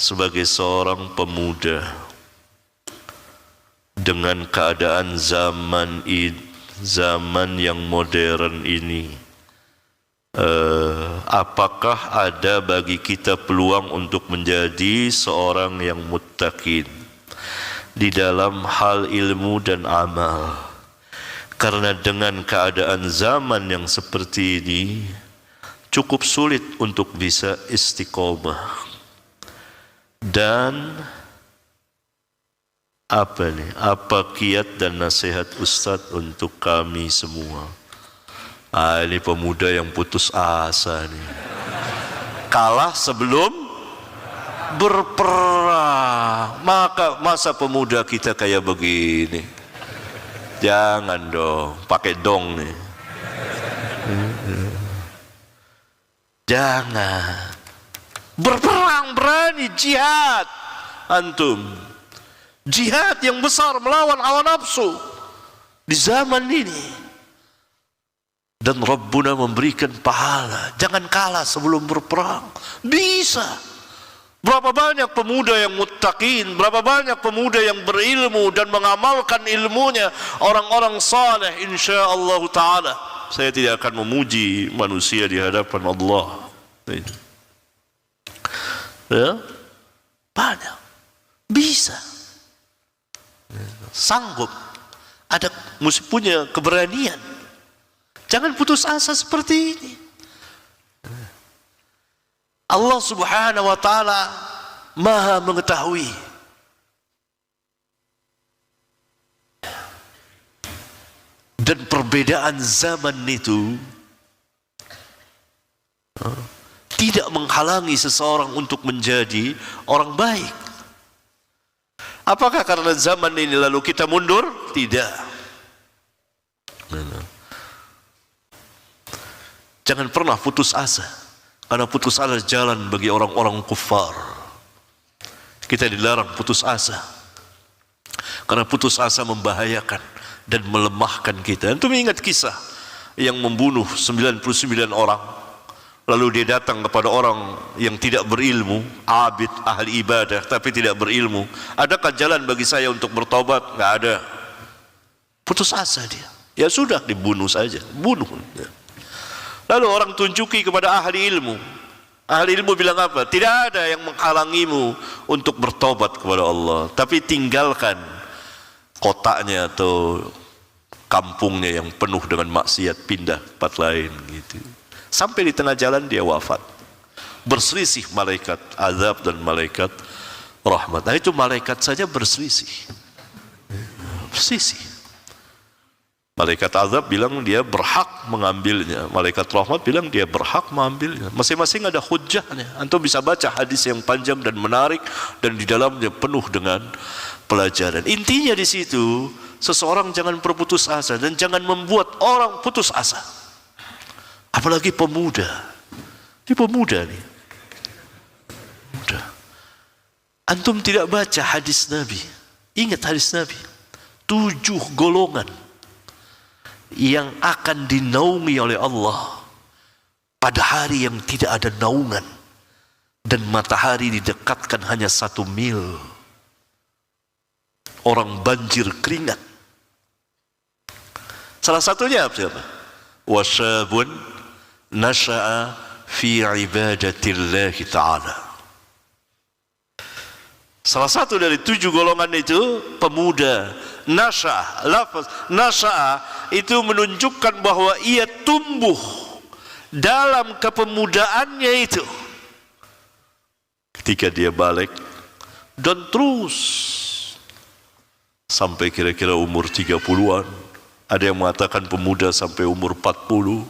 sebagai seorang pemuda dengan keadaan zaman yang modern ini, apakah ada bagi kita peluang untuk menjadi seorang yang muttaqin di dalam hal ilmu dan amal? Karena dengan keadaan zaman yang seperti ini cukup sulit untuk bisa istiqomah. Dan apa kiat dan nasihat Ustadz untuk kami semua? Ini pemuda yang putus asa nih. Kalah sebelum berperang. Masa pemuda kita kayak begini? Jangan dong, pakai dong nih. Jangan. Berperang berani, jihad. Antum. Jihad yang besar melawan hawa nafsu di zaman ini. Dan Rabbuna memberikan pahala. Jangan kalah sebelum berperang. Bisa. Berapa banyak pemuda yang muttaqin, berapa banyak pemuda yang berilmu dan mengamalkan ilmunya, orang-orang saleh insyaallah taala. Saya tidak akan memuji manusia di hadapan Allah. Ya? Banyak. Bisa. Sanggup. Ada mesti punya keberanian. Jangan putus asa seperti ini. Allah Subhanahu wa taala Maha mengetahui. Dan perbedaan zaman itu tidak menghalangi seseorang untuk menjadi orang baik. Apakah karena zaman ini lalu kita mundur? Tidak. Jangan pernah putus asa, karena putus asa jalan bagi orang-orang kufar. Kita dilarang putus asa, karena putus asa membahayakan dan melemahkan kita. Antum ingat kisah yang membunuh 99 orang, lalu dia datang kepada orang yang tidak berilmu, abid, ahli ibadah, tapi tidak berilmu. Adakah jalan bagi saya untuk bertobat? Nggak ada. Putus asa dia. Ya sudah, dibunuh saja. Bunuh. Lalu orang tunjuki kepada ahli ilmu. Ahli ilmu bilang apa? Tidak ada yang menghalangimu untuk bertobat kepada Allah. Tapi tinggalkan kotaknya atau kampungnya yang penuh dengan maksiat, pindah tempat lain gitu. Sampai di tengah jalan dia wafat. Berselisih malaikat azab dan malaikat rahmat. Nah itu malaikat saja berselisih. Berselisih. Malaikat azab bilang dia berhak mengambilnya. Malaikat rahmat bilang dia berhak mengambilnya. Masing-masing ada hujjahnya. Antum bisa baca hadis yang panjang dan menarik dan di dalamnya penuh dengan pelajaran. Intinya di situ, seseorang jangan berputus asa dan jangan membuat orang putus asa. Apalagi pemuda. Ini pemuda nih. Pemuda. Antum tidak baca hadis Nabi. Ingat hadis Nabi. 7 golongan yang akan dinaungi oleh Allah pada hari yang tidak ada naungan dan matahari didekatkan hanya 1 mil. Orang banjir keringat. Salah satunya siapa? Wasyabun nasha'a fi ibadatillahi ta'ala. Salah satu dari 7 golongan itu pemuda. Nasha'a, lafaz nasha'a itu menunjukkan bahwa ia tumbuh dalam kepemudaannya itu. Ketika dia balik dan terus sampai kira-kira umur 30-an. Ada yang mengatakan pemuda sampai umur 40.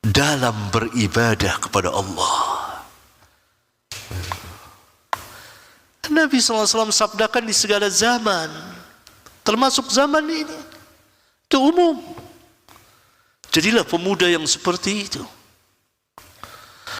Dalam beribadah kepada Allah. Nabi SAW sabdakan di segala zaman, termasuk zaman ini, itu umum. Jadilah pemuda yang seperti itu.